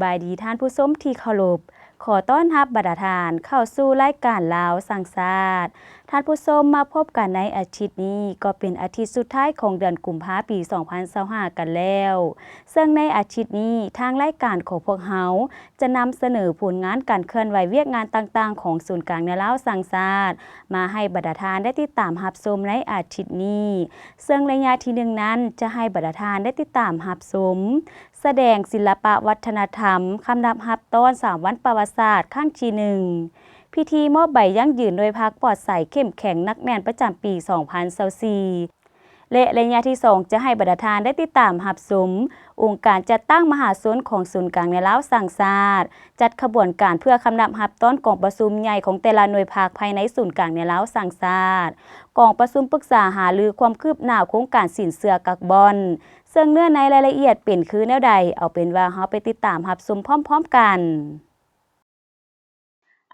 บายดีท่านผู้ชมที่เคารพขอต้อนรับบรรดาท่านเข้าสู่รายการลาวสังสาสตร์ท่านผู้ชมมาพบกันในอาทิตย์นี้ก็เป็นอาทิตย์สุดท้ายของเดือนกุมภาพันธ์ปี2025กันแล้วซึ่งในอาทิตย์นี้ทางรายการของพวกเฮาจะนำเสนอผลงานการเคลื่อนไหวเวียกงานต่างๆของศูนย์กลางในลาวสังสาสตร์มาให้บรรดาท่านได้ติดตามรับชมในอาทิตย์นี้ซึ่งระยะที่1นั้นจะให้บรรดาท่านได้ติดตามรับชมแสดงศิลปะวัฒนธรรมคำนับรับต้อน3วันประวัติศาสตร์ครั้งที่1พิธีมอบใบยั่งยืนโดยพรรคปลอดใสเข้มแข็งนักแน่นประจำปี2024และระยะที่2จะให้บรรดาท่านได้ติดตามรับชมองค์การจัดตั้งมหาชนของศูนย์กลางในลาวสังสาสตร์จัดขบวนการเพื่อคำนับรับต้อนกองประชุมใหญ่ของแต่ละหน่วยภาคภายในศูนย์กลางในลาวสังสาสตร์กองประชุมปรึกษาหารือความคืบหน้าโครงการสินเชื่อกักบอนซึ่งเนื้อในรายละเอียดเป็นคือแนวใดเอาเป็นว่าเฮาไปติดตามรับชมพร้อมๆกัน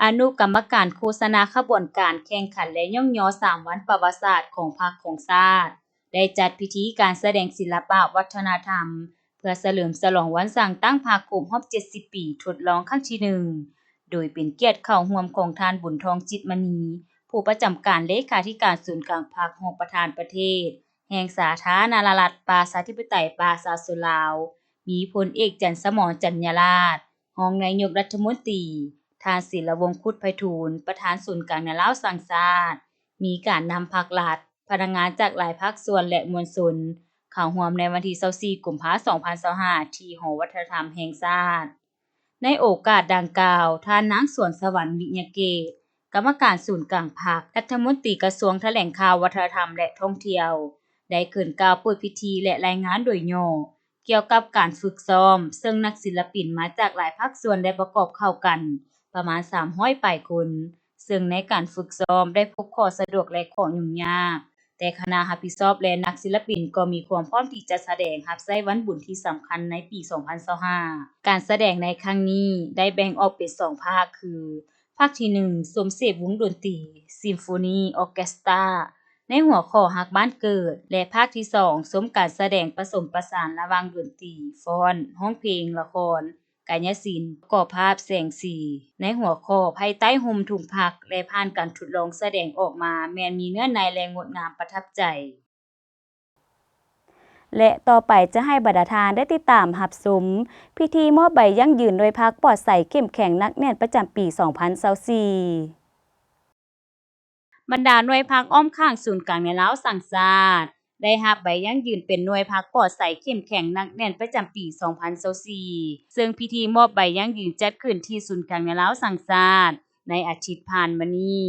อนุกรรมการโฆษณาขบวนการแข่งขันและย่องย่อ3วันประวัติศาสตร์ของพรรคของชาติได้จัดพิธีการแสดงศิลปะวัฒนธรรมเพื่อเฉลิมฉลองวันสร้างตั้งพรรคครบรอบ70 ปีทดลองครั้งที่1โดยเป็นเกียรติเข้าร่วมของท่านบุญทองจิตมณีผู้ประจำการเลขาธิการศูนย์กลางพรรครองประธานประเทศแห่งสาธารณรัฐประชาธิปไตยประชาชนลาวมีพลเอกจันทร์สมรจัญญราษฎร์รองนายกรัฐมนตรีท่านศิลวงศ์คุดไพฑูรย์ประธานศูนย์กลางในลาวสังสาสตร์มีการนำภาครัฐพนักงานจากหลายภาคส่วนและมวลชนเข้าร่วมในวันที่24กุมภาพันธ์2025ที่หอวัฒนธรรมแห่งชาติในโอกาสดังกล่าวท่านนางสวนสวรรค์วิญญาเกตกรรมการศูนย์กลางพรรครัฐมนตรีกระทรวงแถลงข่าววัฒนธรรมและท่องเที่ยวได้ขึ้นกล่าวเปิดพิธีและรายงานโดยย่อเกี่ยวกับการฝึกซ้อมซึ่งนักศิลปินมาจากหลายภาคส่วนได้ประกอบเข้ากันประมาณ300ปลายคนซึ่งในการฝึกซ้อมได้พบข้อสะดวกและข้อยุ่งยากแต่คณะรับผิดชอบและนักศิลปินก็มีความพร้อมที่จะแสดงรับใช้วันบุญที่สำคัญในปี2025การแสดงในครั้งนี้ได้แบ่งออกเป็น2ภาคคือภาคที่1สมเสพวงดนตรีซิมโฟนีออร์เคสตราในหัวข้อฮักบ้านเกิดและภาคที่2สมการแสดงผสมประสานระหว่างดนตรีฟ้อนร้องเพลงละครกายศิลป์ประกอบภาพแสงสีในหัวข้อภายใต้ห่มถุงผักและผ่านการทดลองแสดงออกมาแม้นมีเนื้อในและงดงามประทับใจและต่อไปจะให้บรรดาท่านได้ติดตามรับชมพิธีมอบใบยั่งยืนโดยพรรคปลอดใสเข้มแข็งนักแน่นประจำปี2024บรรดาหน่วยพรรคอ้อมข้างศูนย์กลางในลาวสังสาสตร์ได้รับใบยั่งยืนเป็นหน่วยพรรคปลอดใสเข้มแข็งนักแน่นประจำปี2024ซึ่งพิธีมอบใบยั่งยืนจัดขึ้นที่ศูนย์กลางในลาวสังสาสตร์ในอาทิตย์ผ่านมานี้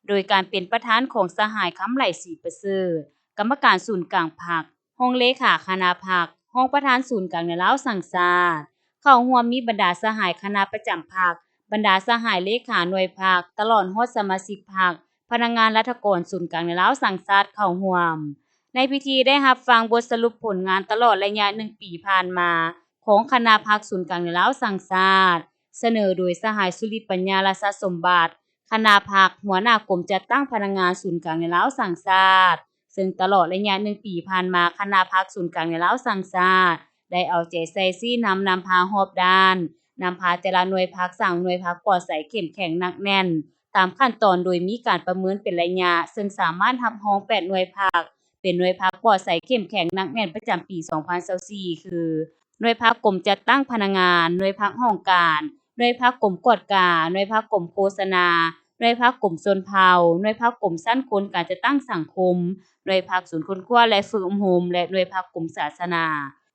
โดยการเป็นประธานของสหายคำไหลศรีประเสริฐกรรมการศูนย์กลางพรรครองเลขาคณะพรรครองประธานศูนย์กลางในลาวสังสาสตร์เข้าร่วมมีบรรดาสหายคณะประจำพรรคบรรดาสหายเลขาหน่วยพรรคตลอดฮอดสมาชิกพรรคพนักงานราชการศูนย์กลางในลาวสังสาสตร์เข้าร่วมในพิธีได้รับฟังบทสรุปผลงานตลอดระยะ1ปีผ่านมาของคณะพรรคศูนย์กลางในลาวสังสาสตร์เสนอโดยสหายสุริปัญญาราชสมบัติคณะพรรคหัวหน้ากรมจัดตั้งพนักงานศูนย์กลางในลาวสังสาสตร์ซึ่งตลอดระยะ1ปีผ่านมาคณะพรรคศูนย์กลางในลาวสังสาสตร์ได้เอาใจใส่ซี้นำพารอบด้านนำพาแต่ละหน่วยพรรคสร้างหน่วยพรรคปลอดใสเข้มแข็งหนักแน่นตามขั้นตอนโดยมีการประเมินเป็นระยะซึ่งสามารถรับรอง8หน่วยพรรคเป็นหน่วยพรรคปลอดใสเข้มแข็งหนักแน่นประจำปี2024คือหน่วยพรรคกรมจัดตั้งพนักงานหน่วยพรรคห้องการหน่วยพรรคกรมกวดกาหน่วยพรรคกรมโฆษณาหน่วยพรรคกรมชนเผ่าหน่วยพรรคกรมสั้นคนการจัดตั้งสังคมหน่วยพรรคศูนย์ค้นคว้าและฝึกอบรมและหน่วยพรรคกรมศาสนา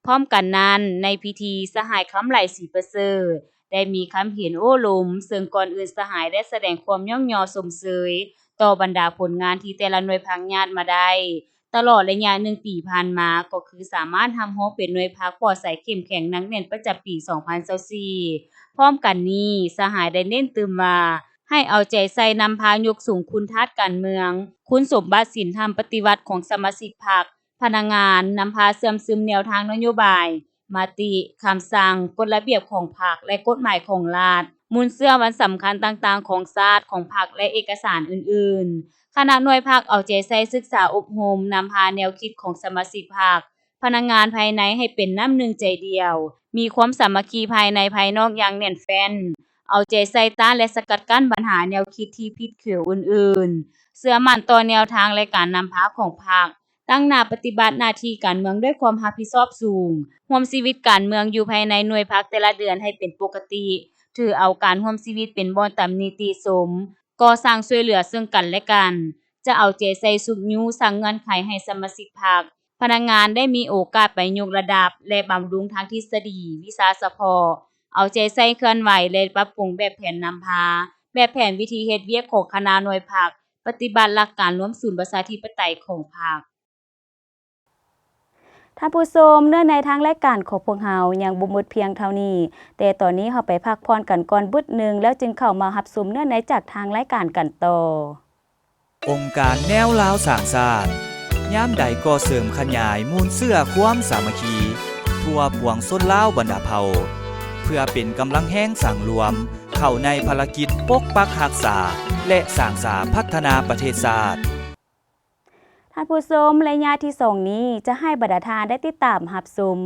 พร้อมกันนั้นในพิธีสหายคำไหลศรีประเสริฐได้มีคำเห็นโอ้ลมซึ่งก่อนอื่นสหายได้แสดงความย่องยอสมเสยต่อบรรดาผลงานที่แต่ละหน่วยพรรคญาติมาได้ตลอดระยะ1ปีผ่านมาก็คือสามารถทำให้เป็นหน่วยพรรคปลอดใสเข้มแข็งหนักแน่นประจำปี2024พร้อมกันนี้สหายได้เน้นเติมว่าให้เอาใจใส่นำพายกสูงคุณทัศน์การเมืองคุณสมบัติศีลธรรมปฏิวัติของสมาชิกพรรคพนักงานนำพาเสื่อมซึมแนวทางนโยบายมติคำสั่งกฎระเบียบของพรรคและกฎหมายของรัฐมูลเชื่อวันสำคัญต่างๆของชาติของพรรคและเอกสารอื่นๆคณะหน่วยพรรคเอาใจใส่ศึกษาอบรมนำพาแนวคิดของสมาชิกพรรคพนักงานภายในให้เป็นน้ำหนึ่งใจเดียว มีความสามัคคีภายในภายนอกอย่างแน่นแฟ้นเอาใจใส่ต้านและสกัดกั้นปัญหาแนวคิดที่ผิดเขียวอื่นๆเชื่อมั่นต่อแนวทางและการนำพาของพรรคตั้งหน้าปฏิบัติหน้าที่การเมืองด้วยความรับผิดชอบสูงร่วมชีวิตการเมืองอยู่ภายในหน่วยพรรคแต่ละเดือนให้เป็นปกติถือเอาการร่วมชีวิตเป็นบ่อนตามนิติสมก่อสร้างช่วยเหลือซึ่งกันและกันจะเอาใจใส่สุกยูสร้างเงื่อนไขให้สมาชิกพรรคพนักงานได้มีโอกาสไปยกระดับและบำรุงทางทฤษฎีวิชาเฉพาะเอาใจใส่เคลื่อนไหวและปรับปรุงแบบแผนนำพาแบบแผนวิธีเฮ็ดเวียกของคณะหน่วยพรรคปฏิบัติหลักการร่วมศูนย์ประชาธิปไตยของพรรคท่านผู้ชมเนื่องในทางรายการของพวกเฮายังบ่หมดเพียงเท่านี้แต่ตอนนี้เฮาไปพักผ่อนกันก่อนบึดหนึ่งแล้วจึงเข้ามารับชมเนื่องในจากทางรายการกันต่อองค์การแนวลาวสร้างชาติยามใดก็เสริมขยายมูลเสื้อความสามัคคีทั่วปวงชนลาวบรรดาเผ่าเพื่อเป็นกำลังแห้งสั่งรวมเข้าในภารกิจปกปักรักษาและสร้างสาพัฒนาประเทศชาติท่านผู้ชมระยะที่2นี้จะให้บรรดาทานได้ติดตามรับชม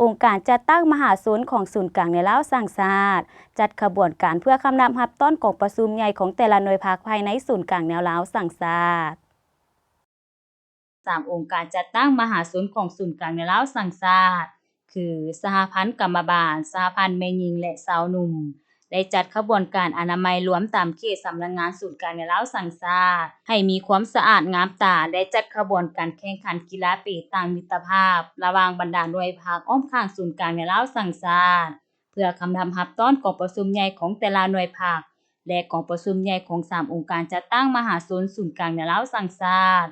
องค์การจัดตั้งมหาศูนย์ของศูนย์กลางในลาวสร้างชาติจัดขบวนการเพื่อคำนับรับต้อนกองประชุมใหญ่ของแต่ละหน่วยภาคภายในศูนย์กลางแนวลาวสร้างชาติ3องค์การจัดตั้งมหาศูนย์ของศูนย์กลางในลาวสร้างชาติคือสหพันธ์กรรมบาลสหพันธ์แม่หญิงและสาวหนุ่มได้จัดขบวนการอนามัยรวมตามเขตสำนักงานศูนย์กลางในลาวสร้างชาติให้มีความสะอาดงามตาได้จัดขบวนการแข่งขันกีฬาเปตางมิตรภาพระหว่างบรรดาหน่วยภาคอ้อมข้างศูนย์กลางในลาวสร้างชาติเพื่อคำรับต้อนกองประชุมใหญ่ของแต่ละหน่วยภาคและกองประชุมใหญ่ของ3องค์การจัดตั้งมหาศูนย์ศูนย์กลางในลาวสร้างชาติ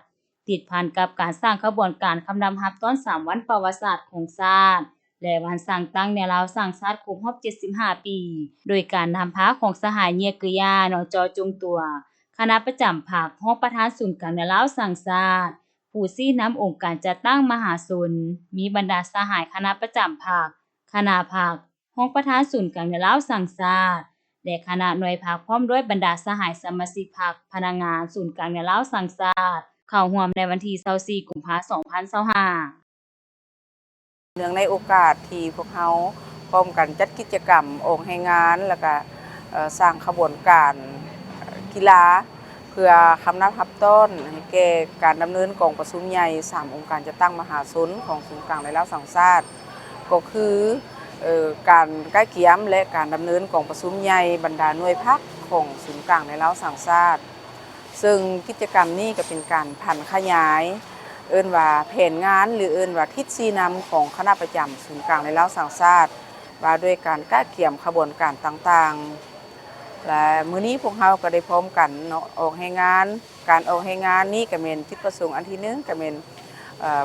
ติดพันกับการสร้างขบวนการคำรับต้อน3วันประวัติศาสตร์ของชาติและวันสร้างตั้งแนวลาวสร้างชาติครบรอบ75 ปี โดยการนำพาของสหายเงียกึยานจจงตัว คณะประจำภาครองประธานศูนย์กลางแนวลาวสร้างชาติผู้ชี้นำองค์การจัดตั้งมหาศูนย์มีบรรดาสหายคณะประจำภาคคณะภาครองประธานศูนย์กลางแนวลาวสร้างชาติและคณะหน่วยภาคพร้อมด้วยบรรดาสหายสมาชิกภาคพนักงานศูนย์กลางแนวลาวสร้างชาติเข้าร่วมในวันที่24กุมภาพันธ์2025เนื่องในโอกาสที่พวกเขาพร้อมกันจัดกิจกรรมองค์ให้งานแล้วก็สร้างขบวนการกีฬาเพื่อคำนับรับต้นให้แก่การดำเนินกองประชุมใหญ่3องค์การจะตั้งมหาศูนย์ของศูนย์กลางในลาวสร้างชาติก็คือการใกล้เคียมและการดำเนินกองประชุมใหญ่บรรดาหน่วยพักของศูนย์กลางในลาวสร้างชาติซึ่งกิจกรรมนี้ก็เป็นการผันขยายเอิ้นว่าแผนงานหรือเอิ้นว่าทิศชี้นำของคณะประจำศูนย์กลางในลาวสร้างชาติว่าด้วยการใกล้เคียมขบวนการต่างๆและมื้อนี้พวกเราก็ได้พร้อมกันเนาะออกให้งานการออกให้งานนี้ก็เป็นจุดประสงค์อันที่1ก็เป็น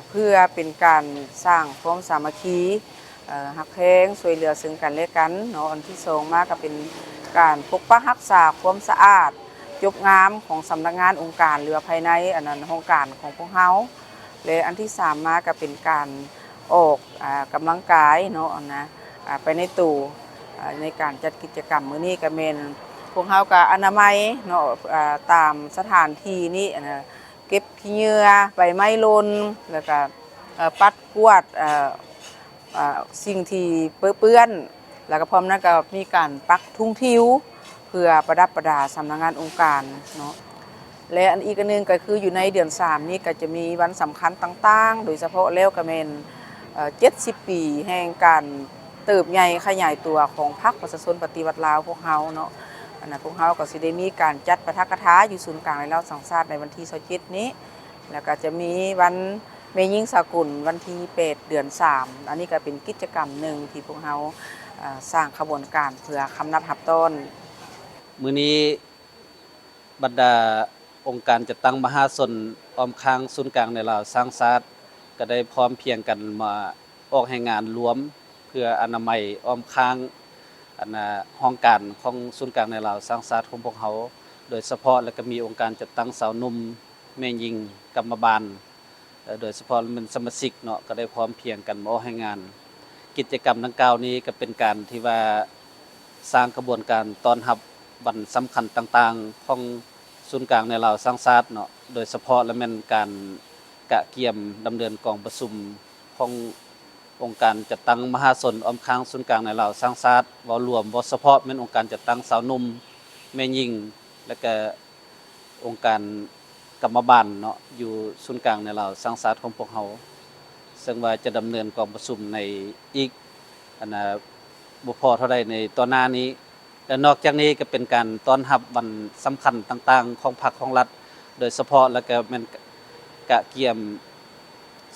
เพื่อเป็นการสร้างความสามัคคีฮักแพงช่วยเหลือซึ่งกันและกันเนาะอันที่2มาก็เป็นการปกปักรักษาความสะอาดยกงามของสำนักงานองค์การหรือภายในอันนั้นโครงการของพวกเราและอันที่3มาก็เป็นการออกกำลังกายเนาะนะไปในตู้ในการจัดกิจกรรมมื้อนี้ก็แม่นพวกเราก็อนามัยเนาะตามสถานที่นี้นะเก็บขี้เหงื่อใบไม้หล่นแล้วก็ปัดกวาดสิ่งที่เปื้อนแล้วก็พร้อมนั้นก็มีการปักทุ่งทิวเพื่อประดับประดาสำนักงานองค์การเนาะและอันอีกอันนึงก็คืออยู่ในเดือน3นี้ก็จะมีวันสำคัญต่างๆโดยเฉพาะแล้วก็แม่น70 ปีแห่งการเติบใหญ่ขยายตัวของพรรคประชาชนปฏิวัติลาวพวกเฮาเนาะอันนั้นพวกเฮาก็สิได้มีการจัดปาฐกถาอยู่ศูนย์กลางในลาวสร้างชาติในวันที่27นี้แล้วก็จะมีวันแม่หญิงสากลวันที่8เดือน3อันนี้ก็เป็นกิจกรรมหนึ่งที่พวกเฮาสร้างขบวนการเพื่อคำนับรับต้นมื้อนี้บรรดาองค์การจัดตั้งมหาชนอ้อมข้างศูนย์กลางในลาวสร้างชาติก็ได้พร้อมเพียงกันมาออกให้งานรวมเพื่ออนามัยอ้อมข้างห้องการของศูนย์กลางในลาวสร้างชาติของพวกเขาโดยเฉพาะแล้วก็มีองค์การจัดตั้งสาวหนุ่มแม่หญิงกรรมบาลโดยเฉพาะเป็นสมาชิกเนาะก็ได้พร้อมเพียงกันมาออกให้งานกิจกรรมดังกล่าวนี้ก็เป็นการที่ว่าสร้างกระบวนการต้อนรับวันสำคัญต่างๆของศูนย์กลางในลาวสร้างชาติเนาะโดยเฉพาะและแม่นการกะเกียมดำเนินกองประชุมของ องค์การจัดตั้งมหาชนอ้อมค้างศูนย์กลางในลาวสร้างชาติเว้ารวมบ่เฉพาะแม่นองค์การจัดตั้งสาวหนุ่มแม่หญิงและก็องค์การกรรมบาลเนาะอยู่ศูนย์กลางในลาวสร้างชาติของพวกเฮาซึ่งว่าจะดำเนินกองประชุมในอีกบ่พอเท่าใดในตอนหน้านี้และนอกจากนี้ก็เป็นการต้อนรับวันสำคัญต่างๆของพรรคของรัฐโดยเฉพาะแล้วก็แม่นกะเกียม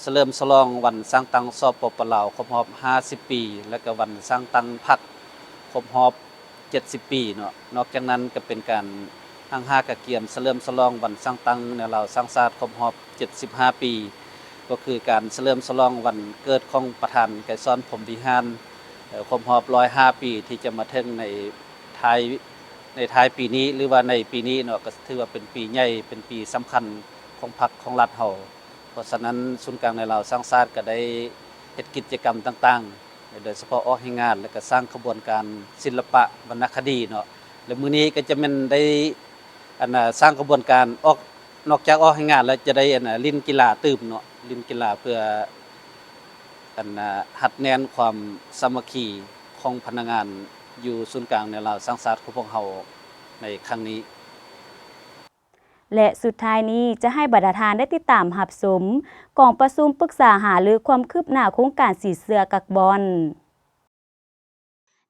เฉลิมฉลองวันสร้างตั้งสปปลาวครบรอบ50ปีแล้วก็วันสร้างตั้งพรรคครบรอบ70ปีเนาะนอกจากนั้นก็เป็นการตั้งกะเกียมเฉลิมฉลองวันสร้างตั้งในลาวสร้างชาติครบรอบ75ปีก็คือการเฉลิมฉลองวันเกิดของประธานไกรสอนพรหมวิหารครบรอบ105ปีที่จะมาถึงในท้ายปีนี้หรือว่าในปีนี้เนาะก็ถือว่าเป็นปีใหญ่เป็นปีสำคัญของพรรคของรัฐเฮาเพราะฉะนั้นศูนย์กลางในลาวสร้างชาติก็ได้เฮ็ดกิจกรรมต่างๆโดยเฉพาะออกให้งานแล้วก็สร้างขบวนการศิลปะวรรณคดีเนาะแล้วมื้อนี้ก็จะแม่นได้สร้างกระบวนการนอกจากออกให้งานแล้วจะได้ลิ้นกีฬาตื่มเนาะลิ้นกีฬาเพื่อหัดแน่นความสามัคคีของพนักงานอยู่ศูนย์กลางในลาวสร้างชาติของพวกเฮาในครั้งนี้และสุดท้ายนี้จะให้บรรดาทานได้ติดตามรับชมกองประชุมปรึกษาหารือความคืบหน้าโครงการสีเสื้อกักบอล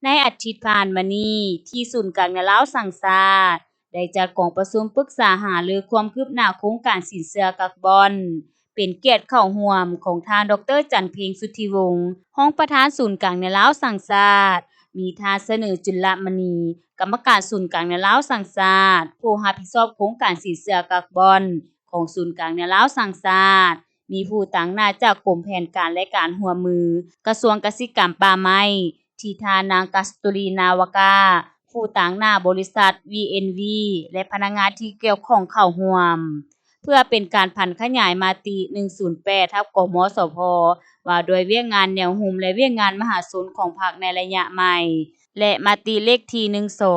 ในอาทิตย์ผ่านมานี้ที่ศูนย์กลางในลาวสร้างชาติได้จัดกองประชุมปรึกษาหารือความคืบหน้าโครงการสีเสื้อกักบอลเป็นเกียรติเข้าร่วมของท่านดร.จันเพ็งสุทธิวงศ์รองประธานศูนย์กลางในลาวสร้างชาติมีท่านเสนอจุลมณีกรรมการศูนย์กลางในลาวสร้างชาติผู้รับผิดชอบโครงการสีเสื้อกักบอลของศูนย์กลางในลาวสร้างชาติมีผู้ต่างหน้าจากกรมแผนการและการร่วมมือกระทรวงกสิกรรมป่าไม้ที่ท่านางกัสตุรีนาวกาผู้ต่างหน้าบริษัท VNV และพนักงานที่เกี่ยวข้องเข้าร่วมเพื่อเป็นการพันขยายมาติ108/กมสพว่าด้วยเวียกงานแนวหุมและเวียกงานมหาชนของพรรคในระยะใหม่และมาติเลขที่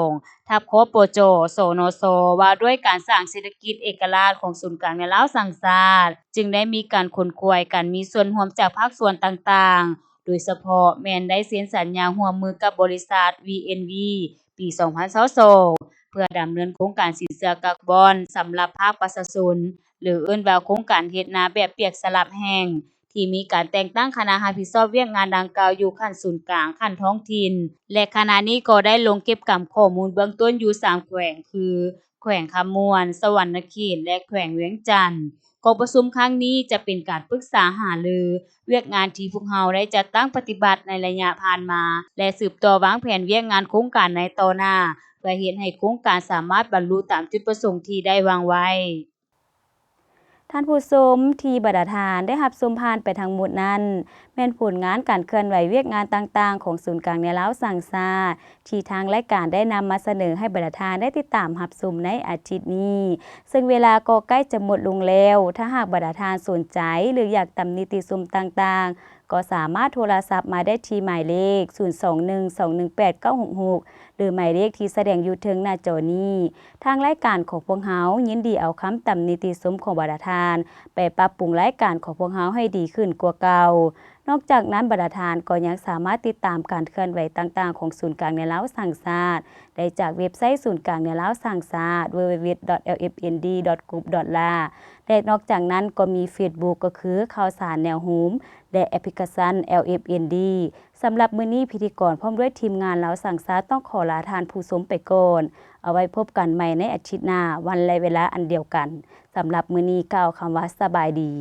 12/คปจสนสว่าด้วยการสร้างเศรษฐกิจเอกราชของศูนย์กลางในลาวสร้างชาติจึงได้มีการขนขวายกันมีส่วนร่วมจากภาคส่วนต่างๆโดยเฉพาะแม่นได้เซ็นสัญญาร่วมมือกับบริษัท VNV ปี2022เพื่อดำเนินโครงการสีเสื้อกักบอลสำหรับภาคประชาชนหรือเอิ้นว่าโครงการเฮ็ดนาแบบเปียกสลับแห้งที่มีการแต่งตั้งคณะรับผิดชอบเวียกงานดังกล่าวอยู่ขั้นศูนย์กลางขั้นท้องถิ่นและขณะนี้ก็ได้ลงเก็บกำข้อมูลเบื้องต้นอยู่3แขวงคือแขวงคำม่วนสวรรณเขตและแขวงเวียงจันทน์กองประชุมครั้งนี้จะเป็นการปรึกษาหารือเวียกงานที่พวกเราได้จัดตั้งปฏิบัติในระยะผ่านมาและสืบต่อวางแผนเวียกงานโครงการในต่อหน้าเพื่อเฮ็ดให้โครงการสามารถบรรลุตามจุดประสงค์ที่ได้วางไว้ท่านผู้ชมที่บรรดาทานได้รับชมผ่านไปทั้งหมดนั้นแม่นผลงานการเคลื่อนไหวเวียกงานต่างๆของศูนย์กลางในลาวสร้างชาติที่ทางรายการได้นำมาเสนอให้บรรดาทานได้ติดตามรับชมในอาทิตย์นี้ซึ่งเวลาก็ใกล้จะหมดลงแล้วถ้าหากบรรดาทานสนใจหรืออยากตำหนิติชมต่างๆก็สามารถโทรศัพท์มาได้ที่หมายเลข0212189966หรือหมายเลขที่แสดงอยู่เทิงหน้าจอนี้ทางรายการของพวกเฮายินดีเอาคำตำหนิติชมของบรรดาทานไปปรับปรุงรายการของพวกเฮาให้ดีขึ้นกว่าเก่านอกจากนั้นบรรดาทานก็ยังสามารถติดตามการเคลื่อนไหวต่างๆของศูนย์กลางในลาวสร้างชาติได้จากเว็บไซต์ศูนย์กลางในลาวสร้างชาติ www.lfnd.group.la และนอกจากนั้นก็มี Facebook ก็คือข่าวสารแนวโฮมและแอปพลิเคชัน LFND สำหรับมื้อนี้พิธีกรพร้อมด้วยทีมงานลาวสร้างชาติต้องขอลาทานผู้ชมไปก่อนเอาไว้พบกันใหม่ในอาทิตย์หน้าวันและเวลาอันเดียวกันสำหรับมื้อนี้กล่าวคำว่าสบายดี